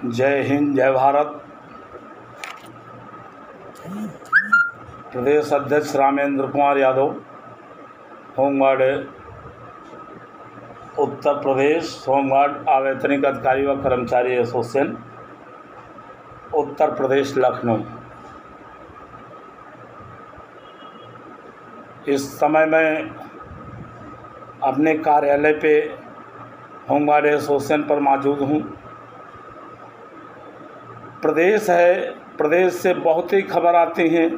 जय हिंद, जय भारत। प्रदेश अध्यक्ष रामेंद्र कुमार यादव, होमगार्ड उत्तर प्रदेश, होमगार्ड आवेदनिक अधिकारी व कर्मचारी एसोसिएशन, उत्तर प्रदेश, लखनऊ। इस समय मैं अपने कार्यालय पे होमगार्ड एसोसिएशन पर मौजूद हूँ। प्रदेश है, प्रदेश से बहुत ही खबर आती हैं,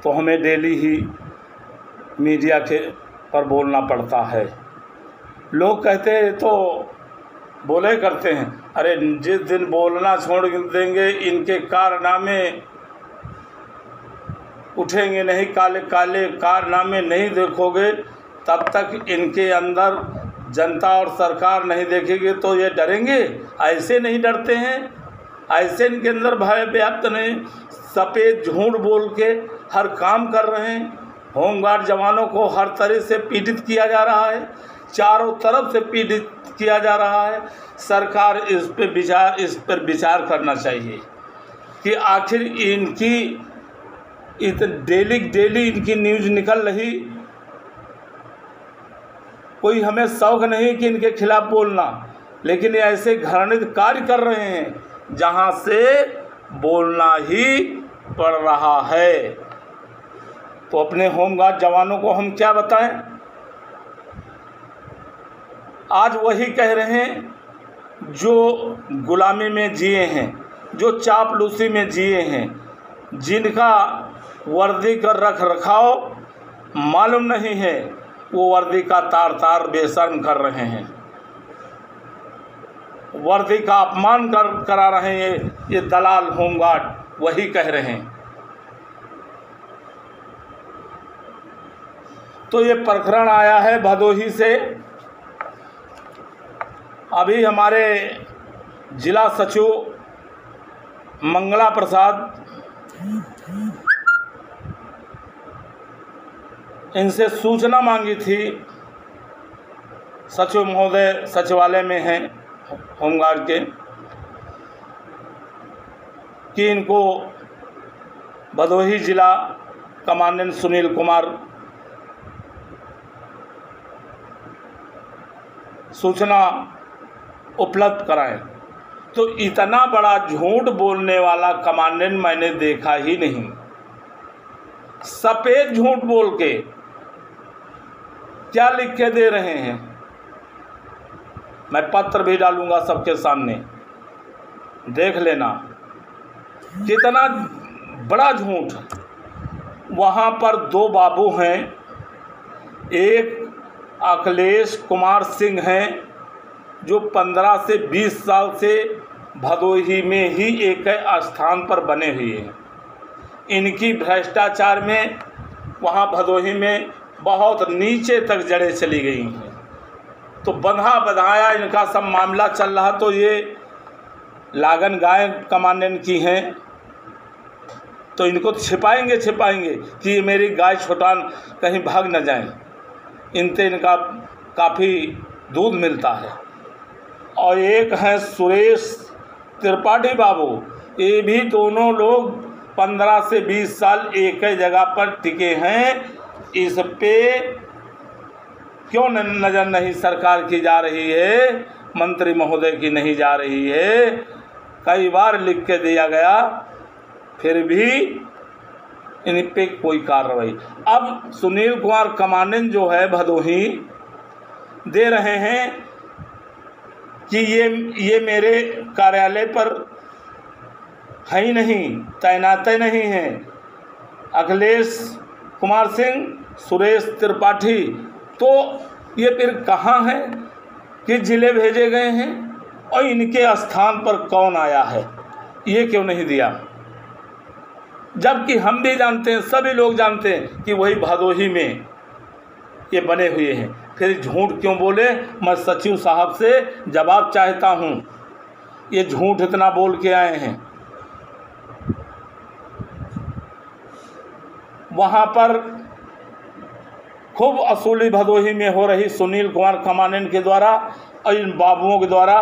तो हमें डेली ही मीडिया के पर बोलना पड़ता है। लोग कहते हैं तो बोले करते हैं, अरे जिस दिन बोलना छोड़ देंगे इनके कारनामे उठेंगे नहीं, काले काले कारनामे नहीं देखोगे तब तक इनके अंदर जनता और सरकार नहीं देखेगी तो ये डरेंगे। ऐसे नहीं डरते हैं, ऐसे इनके अंदर भय व्याप्त नहीं, सफ़ेद झूठ बोल के हर काम कर रहे हैं। होमगार्ड जवानों को हर तरह से पीड़ित किया जा रहा है, चारों तरफ से पीड़ित किया जा रहा है। सरकार इस पर विचार करना चाहिए कि आखिर इनकी डेली इनकी न्यूज़ निकल रही, कोई हमें शौक़ नहीं कि इनके खिलाफ़ बोलना, लेकिन ये ऐसे घृणित कार्य कर रहे हैं जहाँ से बोलना ही पड़ रहा है। तो अपने होमगार्ड जवानों को हम क्या बताएं? आज वही कह रहे हैं जो गुलामी में जिए हैं, जो चापलूसी में जिए हैं, जिनका वर्दी का रख रखाव मालूम नहीं है, वो वर्दी का तार तार बेशर्म कर रहे हैं, वर्दी का अपमान करा रहे हैं। ये दलाल होमगार्ड वही कह रहे हैं। तो ये प्रकरण आया है भदोही से। अभी हमारे जिला सचिव मंगला प्रसाद इनसे सूचना मांगी थी, सचिव महोदय सचिवालय में हैं होमगार्ड के, कि इनको भदोही जिला कमांडेंट सुनील कुमार सूचना उपलब्ध कराएं। तो इतना बड़ा झूठ बोलने वाला कमांडेंट मैंने देखा ही नहीं। सफ़ेद झूठ बोल के क्या लिख के दे रहे हैं, मैं पत्र भी डालूंगा सबके सामने, देख लेना कितना बड़ा झूठ। वहाँ पर दो बाबू हैं, एक अखिलेश कुमार सिंह हैं जो 15 से 20 साल से भदोही में ही एक स्थान पर बने हुए हैं। इनकी भ्रष्टाचार में वहाँ भदोही में बहुत नीचे तक जड़ें चली गई हैं। तो बंधा बधाया इनका सब मामला चल रहा, तो ये लागन गाय कमांडेंट की हैं, तो इनको छिपाएंगे कि ये मेरी गाय छुटान कहीं भाग न जाए। इनसे इनका काफ़ी दूध मिलता है। और एक हैं सुरेश त्रिपाठी बाबू, ये भी दोनों लोग 15 से 20 साल एक ही जगह पर टिके हैं। इस पे क्यों नज़र नहीं सरकार की जा रही है, मंत्री महोदय की नहीं जा रही है? कई बार लिख के दिया गया, फिर भी इन पे कोई कार्रवाई। अब सुनील कुमार कमांडेंट जो है भदोही दे रहे हैं कि ये मेरे कार्यालय पर है ही नहीं, तैनात नहीं है। अखिलेश कुमार सिंह, सुरेश त्रिपाठी, तो ये फिर कहाँ हैं, किस जिले भेजे गए हैं, और इनके स्थान पर कौन आया है, ये क्यों नहीं दिया? जबकि हम भी जानते हैं, सभी लोग जानते हैं कि वही भदोही में ये बने हुए हैं। फिर झूठ क्यों बोले? मैं सचिव साहब से जवाब चाहता हूँ। ये झूठ इतना बोल के आए हैं। वहाँ पर खूब असूली भदोही में हो रही सुनील कुमार कमानेन के द्वारा और इन बाबुओं के द्वारा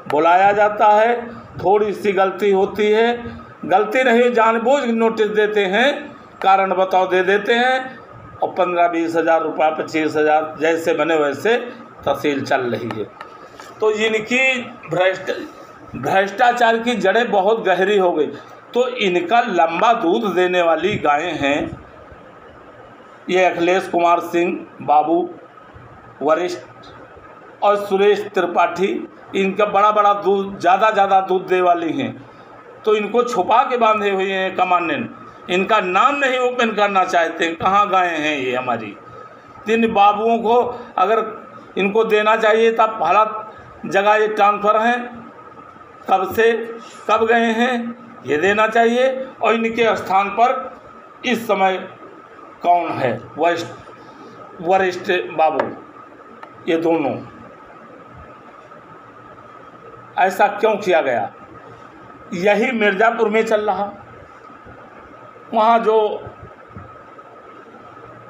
बुलाया जाता है। थोड़ी सी गलती होती है, गलती नहीं जानबूझ नोटिस देते हैं, कारण बताओ दे देते हैं और 15-20 हज़ार रुपये 25,000 जैसे बने वैसे तहसील चल रही है। तो इनकी भ्रष्टाचार की जड़ें बहुत गहरी हो गई। तो इनका लंबा दूध देने वाली गायें हैं ये अखिलेश कुमार सिंह बाबू वरिष्ठ और सुरेश त्रिपाठी, इनका बड़ा दूध ज़्यादा दूध दे वाली हैं। तो इनको छुपा के बांधे हुए हैं कमानेन, इनका नाम नहीं ओपन करना चाहते। कहाँ गए हैं ये हमारी? इन बाबुओं को अगर इनको देना चाहिए तब हालात जगह ये ट्रांसफ़र हैं, कब से कब गए हैं ये देना चाहिए। और इनके स्थान पर इस समय कौन है? वरिष्ठ बाबू ये दोनों। ऐसा क्यों किया गया? यही मिर्ज़ापुर में चल रहा, वहाँ जो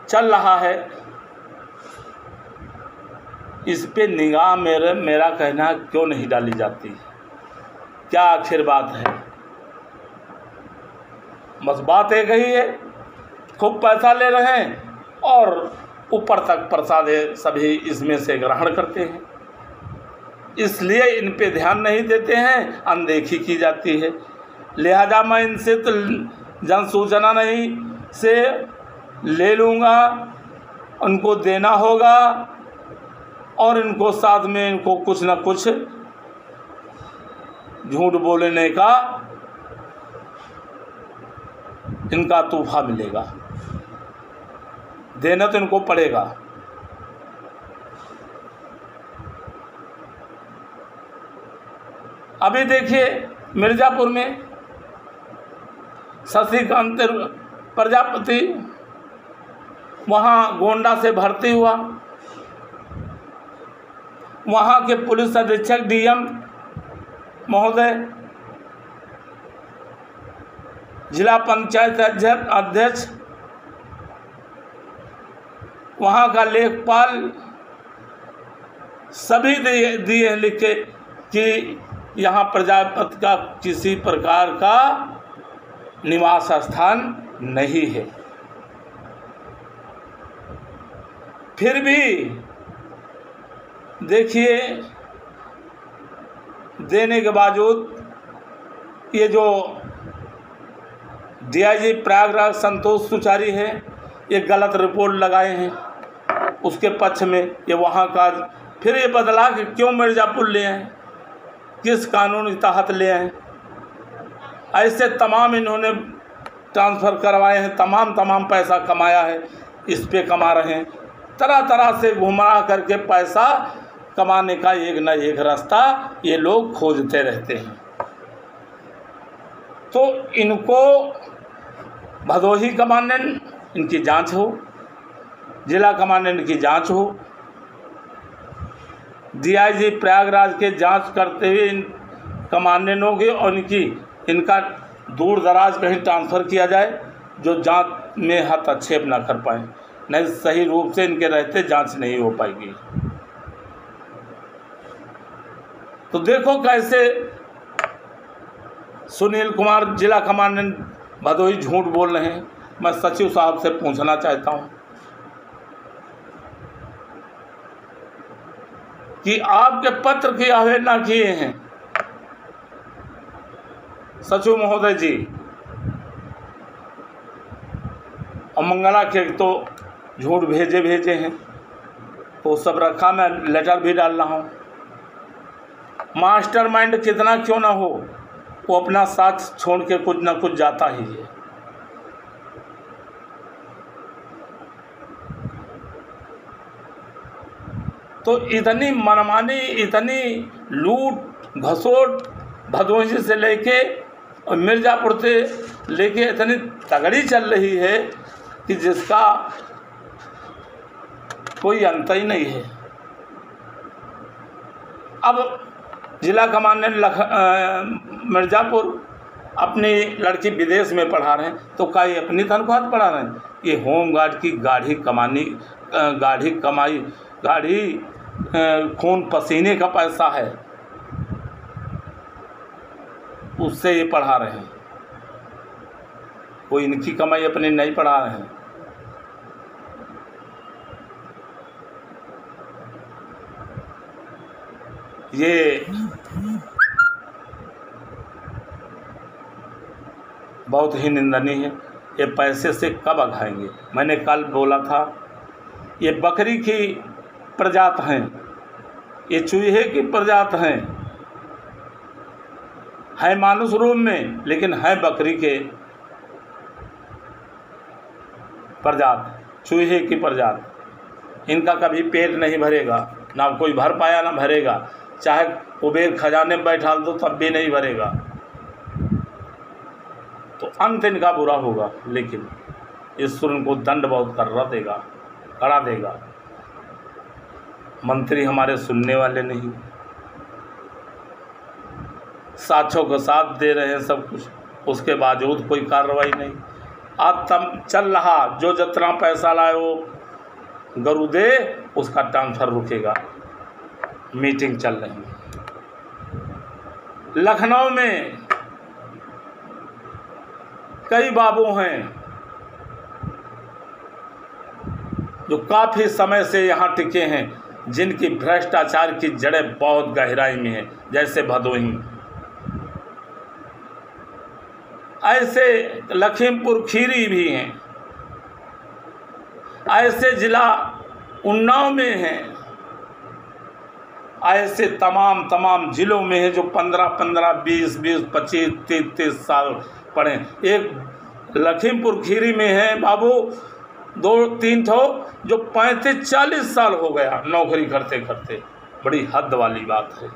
चल रहा है इस पे निगाह मेरा कहना क्यों नहीं डाली जाती? क्या आखिर बात है? बस बात एक ही है, खूब पैसा ले रहे हैं और ऊपर तक प्रसाद सभी इसमें से ग्रहण करते हैं, इसलिए इन पे ध्यान नहीं देते हैं, अनदेखी की जाती है। लिहाजा मैं इनसे तो जन सूचना नहीं से ले लूँगा, उनको देना होगा और इनको साथ में इनको कुछ न कुछ झूठ बोलने का इनका तोहफा मिलेगा, देना तो इनको पड़ेगा। अभी देखिए मिर्ज़ापुर में शशिकांत प्रजापति वहाँ गोंडा से भर्ती हुआ, वहाँ के पुलिस अधीक्षक डीएम महोदय, जिला पंचायत अध्यक्ष, वहाँ का लेखपाल सभी दिए लिख के कि यहाँ प्रजापति का किसी प्रकार का निवास स्थान नहीं है। फिर भी देखिए देने के बावजूद ये जो डीआईजी प्रयागराज संतोष सुचारी है ये गलत रिपोर्ट लगाए हैं उसके पक्ष में। ये वहाँ का फिर ये बदला कि क्यों मिर्ज़ापुर ले आए, किस कानून के तहत ले आए। ऐसे तमाम इन्होंने ट्रांसफ़र करवाए हैं, तमाम पैसा कमाया है, इस पे कमा रहे हैं। तरह से घुमा करके पैसा कमाने का एक न एक रास्ता ये लोग खोजते रहते हैं। तो इनको भदोही कमांडेंट इनकी जांच हो, जिला कमांडेंट की जांच हो, डीआईजी प्रयागराज के जांच करते हुए इन कमांडेंटों की और इनका दूर दराज कहीं ट्रांसफ़र किया जाए जो जांच में हस्तक्षेप ना कर पाए, नहीं सही रूप से इनके रहते जांच नहीं हो पाएगी। तो देखो कैसे सुनील कुमार जिला कमांडेंट भदोही झूठ बोल रहे हैं। मैं सचिव साहब से पूछना चाहता हूं कि आपके पत्र की अवहेलना किए हैं सचिव महोदय जी, और मंगला के तो झूठ भेजे हैं, तो सब रखा, मैं लेटर भी डाल रहा हूँ। मास्टरमाइंड कितना क्यों ना हो, वो अपना साथ छोड़ के कुछ ना कुछ जाता ही है। तो इतनी मनमानी, इतनी लूट घसोट भदोही से लेके और मिर्ज़ापुर से लेके इतनी तगड़ी चल रही है कि जिसका कोई अंत ही नहीं है। अब जिला कमांडेंट मिर्ज़ापुर अपनी लड़की विदेश में पढ़ा रहे हैं, तो क्या ये अपनी तनख्वाह पढ़ा रहे हैं? ये होमगार्ड की गाढ़ी खून पसीने का पैसा है, उससे ये पढ़ा रहे हैं। कोई इनकी कमाई अपनी नहीं पढ़ा रहे हैं। ये बहुत ही निंदनीय है। ये पैसे से कब अघाएंगे। मैंने कल बोला था, ये बकरी की प्रजात हैं, ये चूहे की प्रजात हैं, है मानुष रूप में लेकिन है बकरी के प्रजात, चूहे की प्रजात। इनका कभी पेट नहीं भरेगा, ना कोई भर पाया ना भरेगा, चाहे कुबेर खजाने में बैठा दो तब भी नहीं भरेगा। तो अंत इनका बुरा होगा, लेकिन ईश्वर इनको दंड बहुत कड़ा देगा। मंत्री हमारे सुनने वाले नहीं, साक्षों का साथ दे रहे हैं सब कुछ, उसके बावजूद कोई कार्रवाई नहीं। आज तम चल रहा, जो जितना पैसा लाए वो गरु दे, उसका ट्रांसफर रुकेगा। मीटिंग चल रही है लखनऊ में, कई बाबू हैं जो काफ़ी समय से यहाँ टिके हैं, जिनकी भ्रष्टाचार की जड़ें बहुत गहराई में हैं, जैसे भदोही। ऐसे लखीमपुर खीरी भी हैं, ऐसे जिला उन्नाव में हैं, ऐसे तमाम जिलों में है जो 15-15, 20-20, 25, 30-30 साल पढ़े। एक लखीमपुर खीरी में है बाबू 2-3 ठो जो 35-40 साल हो गया नौकरी करते करते। बड़ी हद वाली बात है।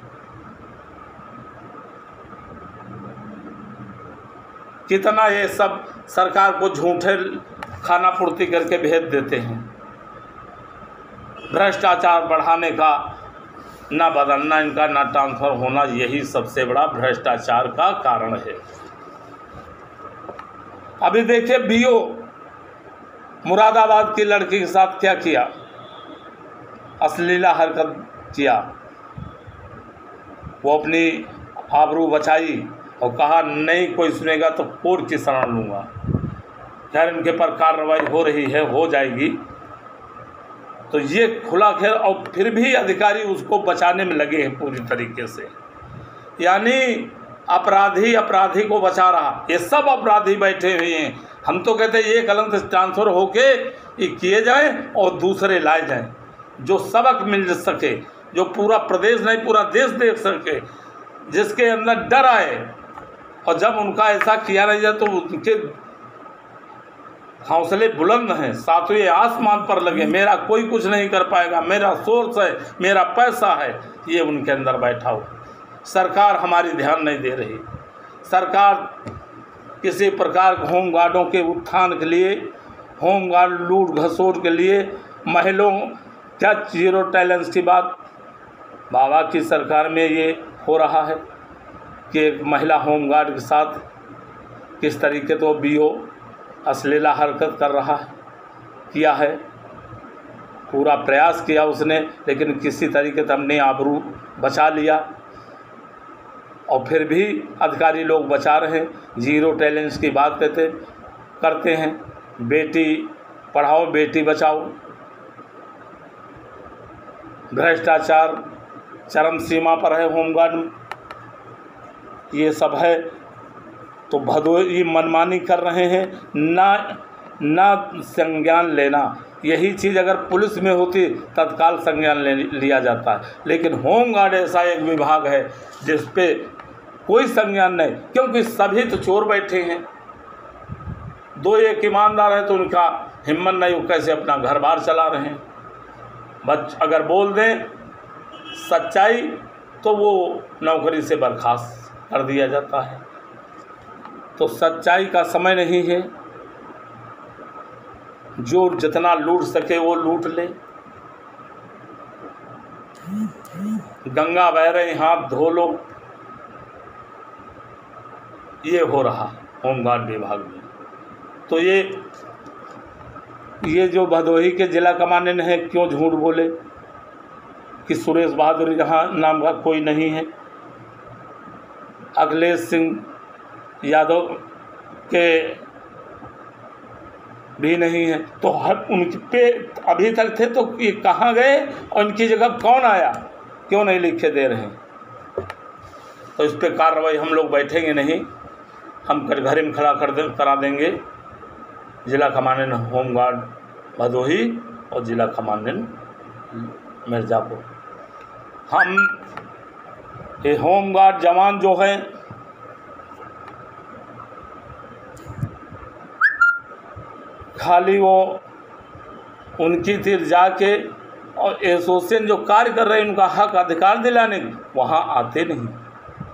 कितना ये सब सरकार को झूठे खाना पूर्ति करके भेज देते हैं। भ्रष्टाचार बढ़ाने का, ना बदलना इनका, ना ट्रांसफ़र होना, यही सबसे बड़ा भ्रष्टाचार का कारण है। अभी देखिए बीओ मुरादाबाद की लड़की के साथ क्या किया, अश्लीला हरकत किया। वो अपनी आबरू बचाई और कहा नहीं कोई सुनेगा तो कोर्ट की शरण लूँगा। खैर इनके पर कार्रवाई हो रही है, हो जाएगी। तो ये खुला खेल, और फिर भी अधिकारी उसको बचाने में लगे हैं पूरी तरीके से। यानी अपराधी को बचा रहा। ये सब अपराधी बैठे हुए हैं। हम तो कहते हैं ये कलम से ट्रांसफ़र होके ये किए जाएं और दूसरे लाए जाएं, जो सबक मिल सके, जो पूरा प्रदेश नहीं पूरा देश देख सके, जिसके अंदर डर आए। और जब उनका ऐसा किया नहीं जाए तो उनके हौसले बुलंद हैं, सातवें आसमान पर लगे, मेरा कोई कुछ नहीं कर पाएगा, मेरा सोर्स है, मेरा पैसा है, ये उनके अंदर बैठा हो। सरकार हमारी ध्यान नहीं दे रही। सरकार किसी प्रकार होमगार्डों के उत्थान के लिए, होमगार्ड लूट घसोट के लिए, महिलाओं क्या जीरो टैलेंट्स की बात बाबा की सरकार में ये हो रहा है कि एक महिला होमगार्ड के साथ किस तरीके तो बीओ अश्लीला हरकत कर रहा है, किया है। पूरा प्रयास किया उसने, लेकिन किसी तरीके से हमने आबरू बचा लिया। और फिर भी अधिकारी लोग बचा रहे हैं। जीरो टैलेंट्स की बात करते हैं, बेटी पढ़ाओ बेटी बचाओ। भ्रष्टाचार चरम सीमा पर है होमगार्ड में, ये सब है। तो भदोही मनमानी कर रहे हैं, ना संज्ञान लेना। यही चीज़ अगर पुलिस में होती तत्काल संज्ञान लिया जाता है, लेकिन होमगार्ड ऐसा एक विभाग है जिस पे कोई संज्ञान नहीं, क्योंकि सभी तो चोर बैठे हैं। 2-1 ईमानदार है तो उनका हिम्मत नहीं, वो कैसे अपना घर बार चला रहे हैं। अगर बोल दें सच्चाई तो वो नौकरी से बर्खास्त कर दिया जाता है। तो सच्चाई का समय नहीं है। जो जितना लूट सके वो लूट ले। गंगा बह रही हाथ धो लो, ये हो रहा होमगार्ड विभाग में। तो ये ये जो भदोही के जिला कमांडेंट हैं क्यों झूठ बोले कि सुरेश बहादुर यहाँ नाम का कोई नहीं है, अखिलेश सिंह यादव के भी नहीं है, तो हर उनके पे अभी तक थे तो ये कहाँ गए और उनकी जगह कौन आया, क्यों नहीं लिखे दे रहे हैं। तो इस पर कार्रवाई हम लोग बैठेंगे नहीं, हम कटघरे में खड़ा करा देंगे जिला कमांडेंट होमगार्ड भदोही और जिला कमांडेंट मिर्ज़ापुर। हम ये होमगार्ड जवान जो हैं खाली वो उनकी तीर जाके और एसोसिएशन जो कार्य कर रहे हैं उनका हक अधिकार दिलाने वहाँ आते नहीं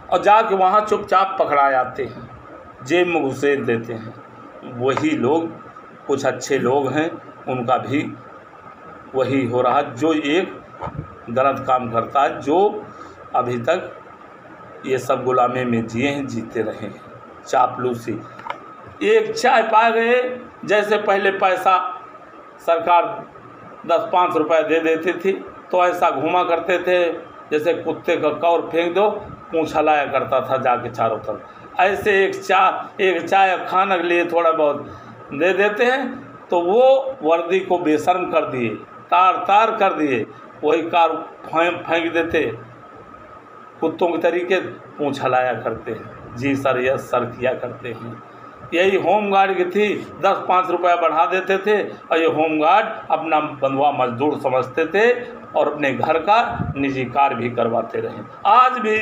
और जाके वहाँ चुपचाप पकड़ा जाते हैं, जेब में घुसेड़ देते हैं। वही लोग कुछ अच्छे लोग हैं, उनका भी वही हो रहा जो एक गलत काम करता है, जो अभी तक ये सब गुलामी में जिए हैं, जीते रहे हैं। चापलूसी, एक चाय पा गए, जैसे पहले पैसा सरकार 10-5 रुपए दे देती थी तो ऐसा घूमा करते थे जैसे कुत्ते का कौर फेंक दो, पूँछ हलाया करता था जाके चारों तरफ। ऐसे एक चाय खाने के लिए थोड़ा बहुत दे देते हैं तो वो वर्दी को बेशर्म कर दिए, तार कर दिए, वही कार फेंक देते, कुत्तों के तरीके पूँछ हलाया करते हैं, जी सर यस सर किया करते हैं। यही होमगार्ड की थी, 10-5 रुपया बढ़ा देते थे और ये होमगार्ड अपना बंधुआ मजदूर समझते थे और अपने घर का निजी कार्य भी करवाते रहे। आज भी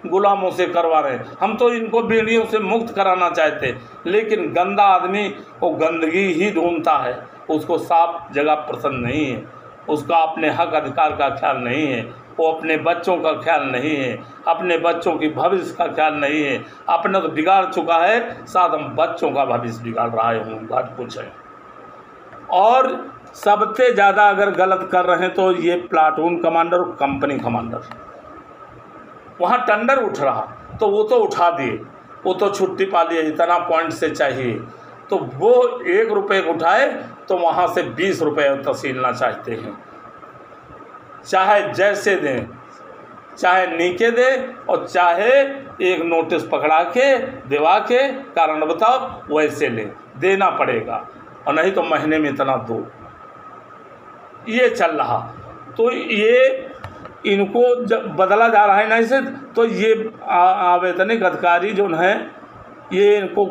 गुलामों से करवा रहे हैं। हम तो इनको बीड़ियों से मुक्त कराना चाहते, लेकिन गंदा आदमी वो गंदगी ही ढूंढता है, उसको साफ जगह पसंद नहीं है, उसका अपने हक अधिकार का ख्याल नहीं है, वो अपने बच्चों का ख्याल नहीं है, अपने बच्चों की भविष्य का ख्याल नहीं है। अपना तो बिगाड़ चुका है, साथ हम बच्चों का भविष्य बिगाड़ रहा है होमगार्ड कुछ है। और सबसे ज़्यादा अगर गलत कर रहे हैं तो ये प्लाटून कमांडर और कंपनी कमांडर, वहाँ टेंडर उठ रहा तो वो तो उठा दिए, वो तो छुट्टी पा लिए, इतना पॉइंट से चाहिए तो वो 1 रुपये उठाए तो वहाँ से 20 रुपये तहसीलना चाहते हैं, चाहे जैसे दें, चाहे नीचे दे और चाहे एक नोटिस पकड़ा के दिवा के कारण बताओ वैसे ले देना पड़ेगा, और नहीं तो महीने में इतना दो, ये चल रहा। तो ये इनको जब बदला जा रहा है ना इसे, तो ये आवेदनिक अधिकारी जो है ये इनको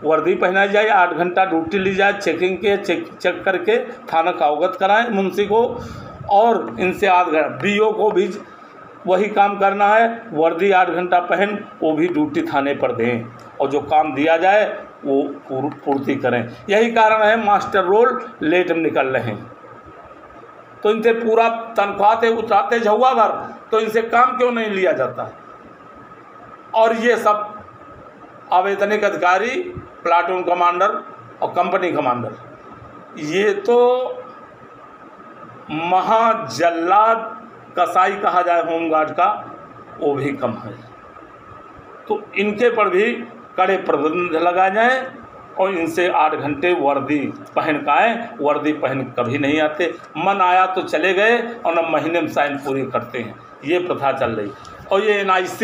वर्दी पहनाई जाए, 8 घंटा ड्यूटी ली जाए, चेकिंग के चेक करके थाना का अवगत कराएं मुंशी को, और इनसे 8 घंटा बीओ को भी वही काम करना है, वर्दी 8 घंटा पहन वो भी ड्यूटी थाने पर दें और जो काम दिया जाए वो पूर्ति करें। यही कारण है मास्टर रोल लेट में निकल रहे हैं, तो इनसे पूरा तनख्वाह उठाते झुआ भर, तो इनसे काम क्यों नहीं लिया जाता। और ये सब आवेदनिक अधिकारी, प्लाटून कमांडर और कंपनी कमांडर, ये तो महाजल्लाद कसाई कहा जाए होमगार्ड का, वो भी कम है। तो इनके पर भी कड़े प्रतिबंध लगाए जाएं और इनसे 8 घंटे वर्दी पहन का आए, वर्दी पहन कभी नहीं आते, मन आया तो चले गए और न महीने में साइन पूरी करते हैं, ये प्रथा चल रही। और ये NIC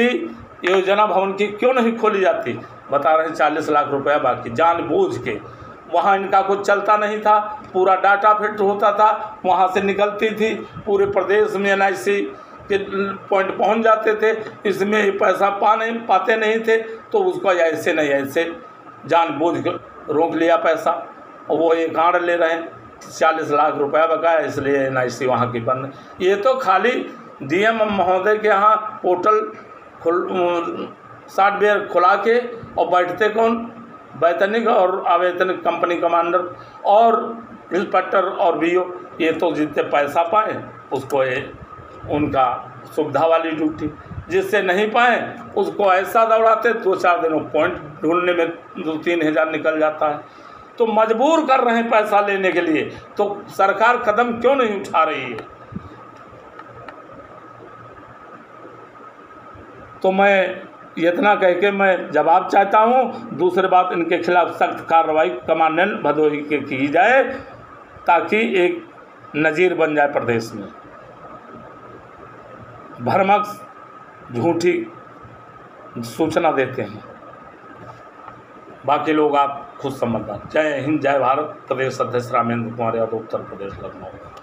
योजना भवन की क्यों नहीं खोली जाती, बता रहे हैं 40 लाख रुपया बाकी, जानबूझ के। वहाँ इनका कुछ चलता नहीं था, पूरा डाटा फिट होता था, वहाँ से निकलती थी, पूरे प्रदेश में NIC के पॉइंट पहुँच जाते थे, इसमें पैसा पाते नहीं थे, तो उसको ऐसे नहीं ऐसे जानबूझ के रोक लिया पैसा, और वो ये गाड़ ले रहे हैं, 40 लाख रुपया बकाया, इसलिए NIC वहाँ की बंद। ये तो खाली DM महोदय के यहाँ पोर्टल सॉफ्टवेयर खुला के और बैठते कौन, वैतनिक और आवेदनिक कंपनी कमांडर और इंस्पेक्टर और BO, ये तो जितने पैसा पाए उसको ये उनका सुविधा वाली ड्यूटी, जिससे नहीं पाए उसको ऐसा दौड़ाते 2-4 दिनों पॉइंट ढूंढने में 2-3 हज़ार निकल जाता है। तो मजबूर कर रहे हैं पैसा लेने के लिए, तो सरकार कदम क्यों नहीं उठा रही है। तो मैं इतना कह के मैं जवाब चाहता हूँ। दूसरी बात, इनके खिलाफ सख्त कार्रवाई कमांडेंट भदोही के की जाए ताकि एक नज़ीर बन जाए प्रदेश में। भ्रामक झूठी सूचना देते हैं, बाकी लोग आप खुद समझदार। जय हिंद, जय भारत। प्रदेश अध्यक्ष रामेंद्र कुमार यादव, उत्तर प्रदेश, लखनऊ।